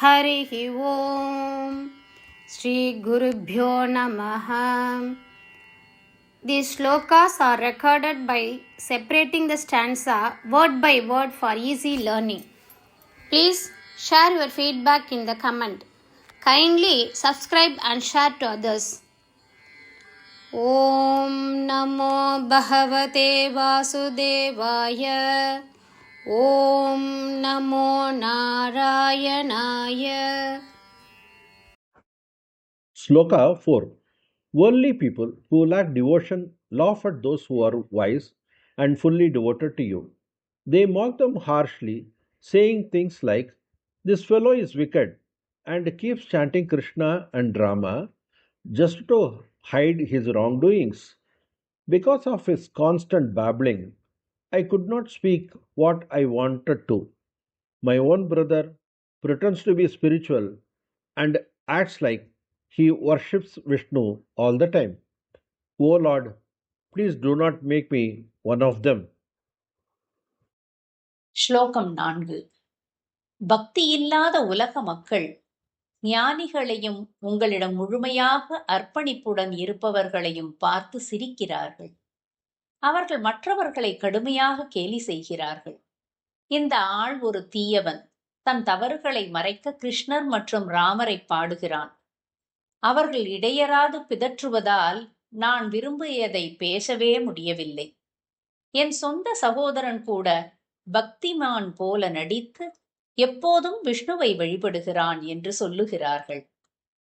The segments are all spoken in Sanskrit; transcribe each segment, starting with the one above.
हरिः ओम श्री गुरुभ्यो नमः. These shlokas are recorded by separating the stanza word by word for easy learning. Please share your feedback in the comment. Kindly subscribe and share to others. Om Namo Bhagavate Vasudevaya. Om Namo Narayanaya. Sloka 4. Worldly people who lack devotion laugh at those who are wise and fully devoted to you. They mock them harshly, saying things like, "This fellow is wicked," and keeps chanting Krishna and Rama just to hide his wrongdoings. Because of his constant babbling, I could not speak what I wanted to. My own brother pretends to be spiritual and acts like he worships Vishnu all the time. O Lord, please do not make me one of them. ஸ்லோகம் 4. பக்தியில்லாத உலக மக்கள் ஞானிகளையும் உங்களிடம் முழுமையாக அர்ப்பணிப்புடன் இருப்பவர்களையும் பார்த்து சிரிக்கிறார்கள். அவர்கள் மற்றவர்களை கடுமையாக கேலி செய்கிறார்கள். இந்த ஆள் ஒரு தீயவன். தன் தவறுகளை மறைக்க கிருஷ்ணர் மற்றும் ராமரை பாடுகிறான். அவர்கள் இடையராது பிதற்றுவதால் நான் விரும்பியதை பேசவே முடியவில்லை. என் சொந்த சகோதரன் கூட பக்திமான் போல நடித்து எப்போதும் விஷ்ணுவை வழிபடுகிறான் என்று சொல்லுகிறார்கள்.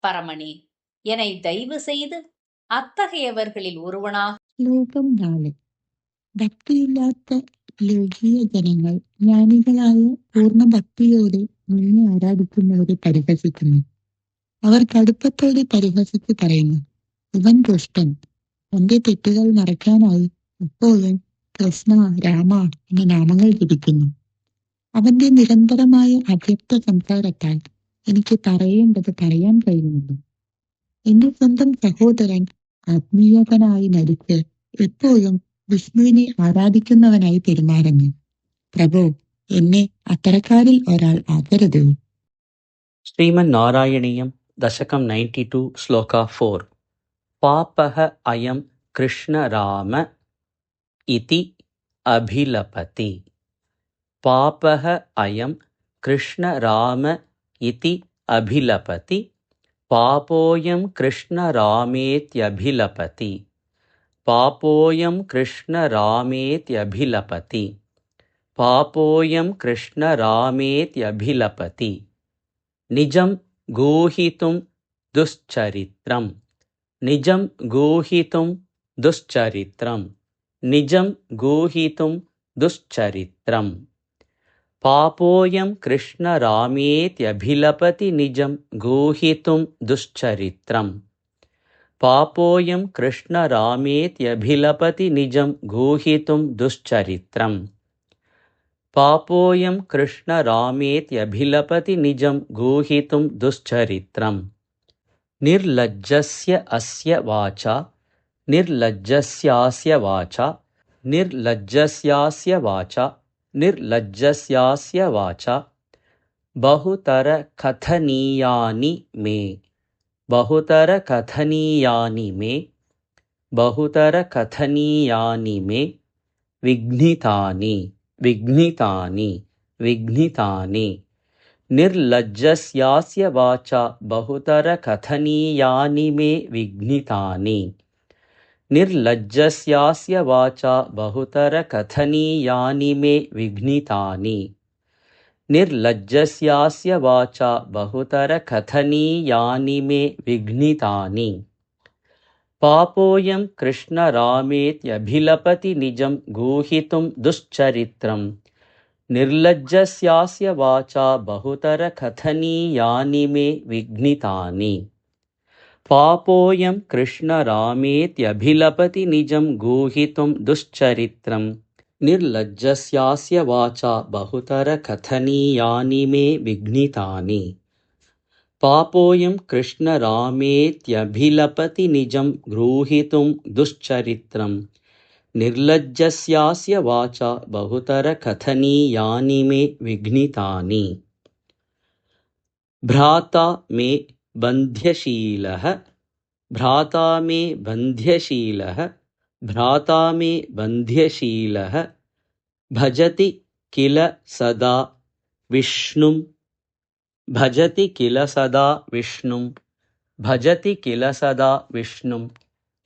பரமனே, என்னை தயவு செய்து அத்தகையவர்களில் ஒருவனாக. ശ്ലോകം 4. ഭക്തിയില്ലാത്ത ലൗകിക ജനങ്ങൾ ജ്ഞാനികളായ പൂർണ്ണ ഭക്തിയോടെ നിന്നെ ആരാധിക്കുന്നവരെ പരിഹസിക്കുന്നു. അവർ കടുപ്പത്തോടെ പരിഹസിച്ച് പറയുന്നു, ഇവൻ ദുഷ്ടൻ. തന്റെ തെറ്റുകൾ മറയ്ക്കാനായി എപ്പോഴും കൃഷ്ണ രാമ എന്ന നാമങ്ങൾ ജപിക്കുന്നു. അവന്റെ നിരന്തരമായ അവ്യക്ത സംസാരത്താൽ എനിക്ക് പറയേണ്ടത് പറയാൻ കഴിയുന്നില്ല. എന്റെ സ്വന്തം സഹോദരൻ ആത്മീയവനായി നടിച്ച് എപ്പോഴും വിഷ്ണുവിനെ ആരാധിക്കുന്നവനായി പെരുമാറുന്നു. പ്രഭു, എന്നെ അത്തരക്കാരിൽ ഒരാൾ ആക്കരുത്. ಶ್ರೀಮನ್ ನಾರಾಯಣೀಯಂ ದಶಕಂ 92 ಶ್ಲೋಕ 4. ಪಾಪಃ ಅಯಂ ಕೃಷ್ಣ ರಾಮ ಇತಿ ಅಭಿಲಪತಿ. ಪಾಪಃ ಅಯಂ ಕೃಷ್ಣ ರಾಮ ಇತಿ ಅಭಿಲಪತಿ. ಪಾಪೋಯಂ ಕೃಷ್ಣ ರಾಮೇತ್ಯಭಿಲಪತಿ. ಪಾಪೋಯಂ ಕೃಷ್ಣ ರಾಮೇತ್ಯಭಿಲಪತಿ. ಪಾಪೋಯಂ ಕೃಷ್ಣ ರಾಮೇತ್ಯಭಿಲಪತಿ. ನಿಜಂ ಗೂಹಿತುಂ ದುಶ್ಚರಿತ್ರಂ. ನಿಜಂ ಗೂಹಿತುಂ ದುಶ್ಚರಿತ್ರಂ. ನಿಜಂ ಗೂಹಿತುಂ ದುಶ್ಚರಿತ್ರಂ. ಪಾಪೋಯಂ ಕೃಷ್ಣ ರಾಮೇತ್ಯಭಿಲಪತಿ. ನಿಜಂ ಗೂಹಿತುಂ ದುಶ್ಚರಿತ್ರಂ. ಪಾಪೋಯಂ ಕೃಷ್ಣ ರಾಮೇತ್ಯಭಿಲಪತಿ. ನಿಜಂ ಗೂಹಿತುಂ ದುಶ್ಚರಿತ್ರಂ. ಪಾಪೋಯಂ ಕೃಷ್ಣ ರಾಮೇತ್ಯಭಿಲಪತಿ. ನಿಜಂ ಗೂಹಿತುಂ ದುಶ್ಚರಿತ್ರಂ. ನಿರ್ಲಜ್ಜಸ್ಯ ಅಸ್ಯ ವಾಚಾ. ನಿರ್ಲಜ್ಜಸ್ಯಾಸ್ಯ ವಾಚಾ. ನಿರ್ಲಜ್ಜಸ್ಯಾಸ್ಯ ವಾಚಾ. ನಿರ್ಲಜ್ಜಸ್ಯಾಸ್ಯ ವಾಚಾ. ಬಹುತರ ಕಥನೀಯಾನಿ ಮೇ. ಬಹುತರ ಕಥನೀಯಾನಿ ಮೇ. ಬಹುತರ ಕಥನೀಯಾನಿ ಮೇ. ವಿಘ್ನಿತಾನಿ. ವಿಘ್ನಿತಾನಿ. ವಿಘ್ನಿತಾನಿ. ನಿರ್ಲಜ್ಜಸ್ಯಾಸ್ಯ ವಾಚಾ ಬಹುತರ ಕಥನೀಯಾನಿ ಮೇ ವಿಘ್ನಿತಾನಿ. ನಿರ್ಲಜ್ಜಸ್ಯಾಸ್ಯ ವಾಚಾ ಬಹುತರ ಕಥನೀಯಾನಿ ಮೇ ವಿಘ್ನಿತಾನಿ. ನಿರ್ಲಜ್ಜಸ್ಯಾಸ್ಯ ವಾಚಾ ಬಹುತರ ಕಥನೀಯಾನಿ ಮೇ ವಿಘ್ನಿತಾನಿ. ಪಾಪೋಯಂ ಕೃಷ್ಣ ರಾಮೇತ್ಯಭಿಲಪತಿ. ನಿಜಂ ಗೂಹಿತುಂ ದುಶ್ಚರಿತ್ರಂ. ನಿರ್ಲಜ್ಜಸ್ಯಾಸ್ಯ ವಾಚಾ ಬಹುತರ ಕಥನೀಯಾನಿ ಮೇ ವಿಘ್ನಿತಾನಿ. ಪಾಪೋಯಂ ಕೃಷ್ಣ ರಾಮೇತ್ಯಭಿಲಪತಿ. ನಿಜಂ ಗೂಹಿತುಂ ದುಶ್ಚರಿತ್ರಂ. ನಿರ್ಲಜ್ಜಸ್ಯಾಸ್ಯ ವಾಚಾ ಬಹುತರ ಕಥನೀಯಾನಿ ಮೇ ವಿಘ್ನಿತಾನಿ. ಪಾಪೋಯಂ ಕೃಷ್ಣ ರಾಮೇತ್ಯಭಿಲಪತಿ. ನಿಜಂ ಗೂಹಿತುಂ ದುಶ್ಚರಿತ್ರಂ. ನಿರ್ಲಜ್ಜಸ್ಯಾಸ್ಯ ವಾಚಾ ಬಹುತರ ಕಥನೀಯಾನಿ ಮೇ ವಿಘ್ನಿತಾನಿ. भ्राता मे बन्ध्यशीलः भ्राता मे बन्ध्यशीलः भ्राता मे बन्ध्यशीलः भजति किल सदा विष्णुं भजति किल सदा विष्णुं भजति किल सदा विष्णुम्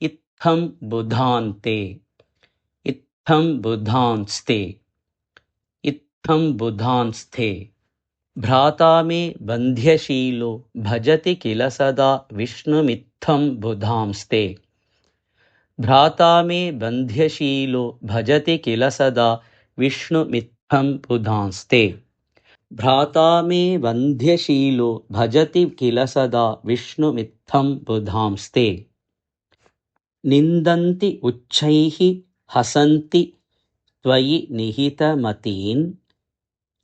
इत्थं बुधान्ते इत्थं बुधांस्ते इत्थं बुधांस्ते भ्राता मे बन्ध्यशीलो भजति किल सदा विष्णुमित्थं बुधांस्ते भ्राता मे बन्ध्यशीलो भजति किल सदा विष्णुमित्थं बुधांस्ते भ्राता मे बन्ध्यशीलो भजति किल सदा विष्णुमित्थं बुधांस्ते निन्दन्ति उच्चैः हसन्ति त्वयि निहितमतीन्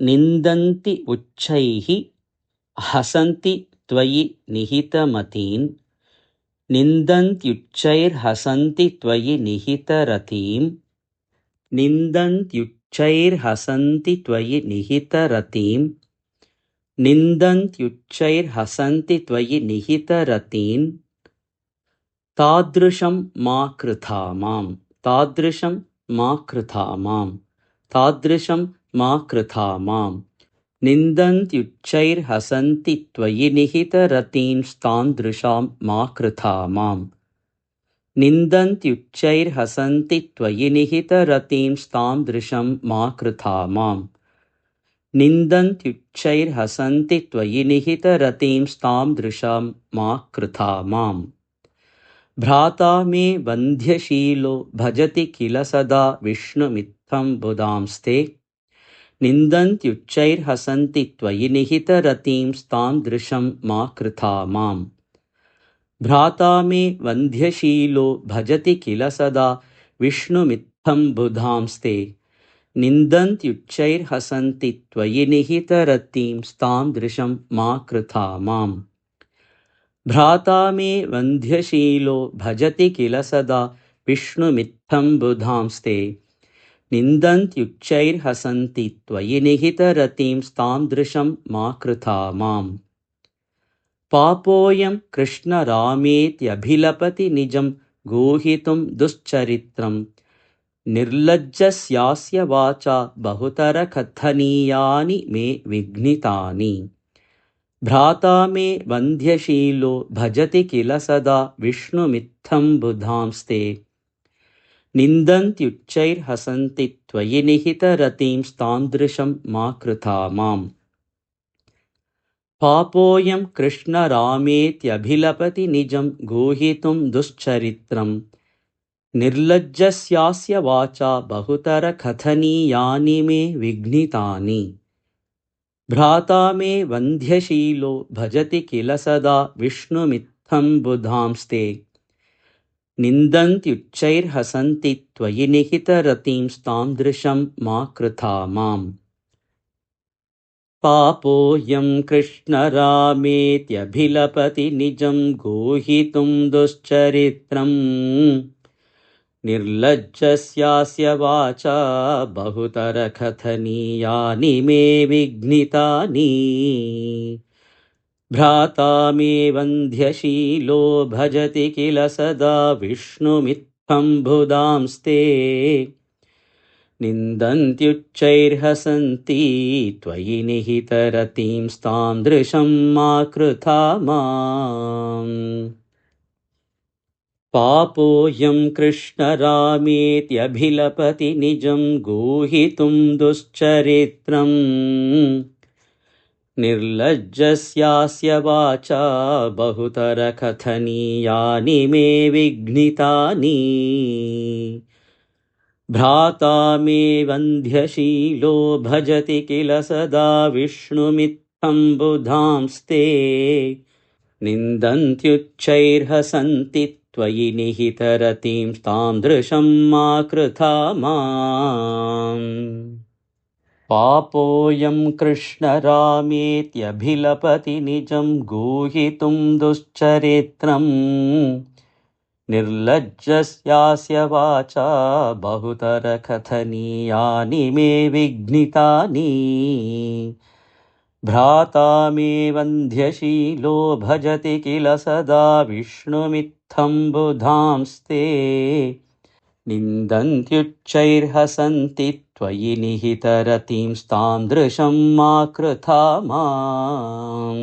निन्दन्ति उच्चैः हसन्ति त्वयि निहितमतीन् निन्दन्त्युच्चैर्हसन्ति त्वयि निहितरतीं निन्दन्त्युच्चैर्हसन्ति त्वयि निहितरतीं निन्दन्त्युच्चैर्हसन्ति त्वयि निहितरतीन् तादृशं मा कृथा माम् तादृशं मा कृथा माम् तादृशं मा कृथा माम् निन्दन्त्युच्चैर्हसन्ति त्वयि निहितरतींस्तादृशां मा कृथा माम् निन्दन्त्युच्चैर्हसन्ति त्वयि निहितरतींस्तादृशं मा कृथा माम् निन्दन्त्युच्चैर्हसन्ति त्वयि निहितरतींस्तादृशं मा कृथा माम् भ्राता मे बन्ध्यशीलो भजति किल सदा विष्णुमित्थं बुधांस्ते निन्दन्त्युच्चैर्हसन्ति त्वयि निहितरतींस्तादृशं मा कृथा माम् भ्राता मे बन्ध्यशीलो भजति किल सदा विष्णुमित्थं बुधांस्ते निन्दन्त्युच्चैर्हसन्ति त्वयि निहितरतींस्तादृशं मा कृथा माम् भ्राता मे बन्ध्यशीलो भजति किल सदा विष्णुमित्थं बुधांस्ते निन्दन्त्युच्चैर्हसन्ति त्वयि निहितरतींस्तादृशं मा कृथा माम् पापोऽयं कृष्णरामेत्यभिलपति निजं गूहितुं दुश्चरित्रम् निर्लज्जस्यास्य वाचा बहुतरकथनीयानि मे विघ्नितानि भ्राता मे बन्ध्यशीलो भजति किल सदा विष्णुमित्थं बुधांस्ते निन्दन्त्युच्चैर्हसन्ति त्वयि निहितरतींस्तादृशं मा कृथा माम् पापोऽयं कृष्णरामेत्यभिलपति निजं गूहितुं दुश्चरित्रम् निर्लज्जस्यास्य वाचा बहुतरकथनीयानि मे विघ्नितानि भ्राता मे बन्ध्यशीलो भजति किल सदा विष्णुमित्थं बुधांस्ते निन्दन्त्युच्चैर्हसन्ति त्वयि निहितरतींस्तादृशं मा कृथा माम् पापोऽयं कृष्णरामेत्यभिलपति निजं गूहितुं दुश्चरित्रम् निर्लज्जस्यास्य वाचा बहुतरकथनीयानि मे विघ्नितानि भ्राता मे बन्ध्यशीलो भजति किल सदा विष्णुमित्थं बुधांस्ते निन्दन्त्युच्चैर्हसन्ति त्वयि निहितरतींस्तादृशं मा कृथा माम् पापोऽयं कृष्णरामेत्यभिलपति निजं गूहितुं दुश्चरित्रम् निर्लज्जस्यास्य वाचा बहुतरकथनीयानि मे विघ्नितानि भ्राता मे बन्ध्यशीलो भजति किल सदा विष्णुमित्थं बुधांस्ते निन्दन्त्युच्चैर्हसन्ति त्वयि निहितरतींस्तादृशं मा कृथा माम् पापोऽयं कृष्णरामेत्यभिलपति निजं गूहितुं दुश्चरित्रम् निर्लज्जस्यास्य वाचा बहुतरकथनीयानि मे विघ्नितानि भ्राता मे वन्ध्यशीलो भजति किल सदा विष्णुमित्थं बुधांस्ते निन्दन्त्युच्चैर्हसन्ति त्वयि निहितरतिं तादृशं मा कृथा माम्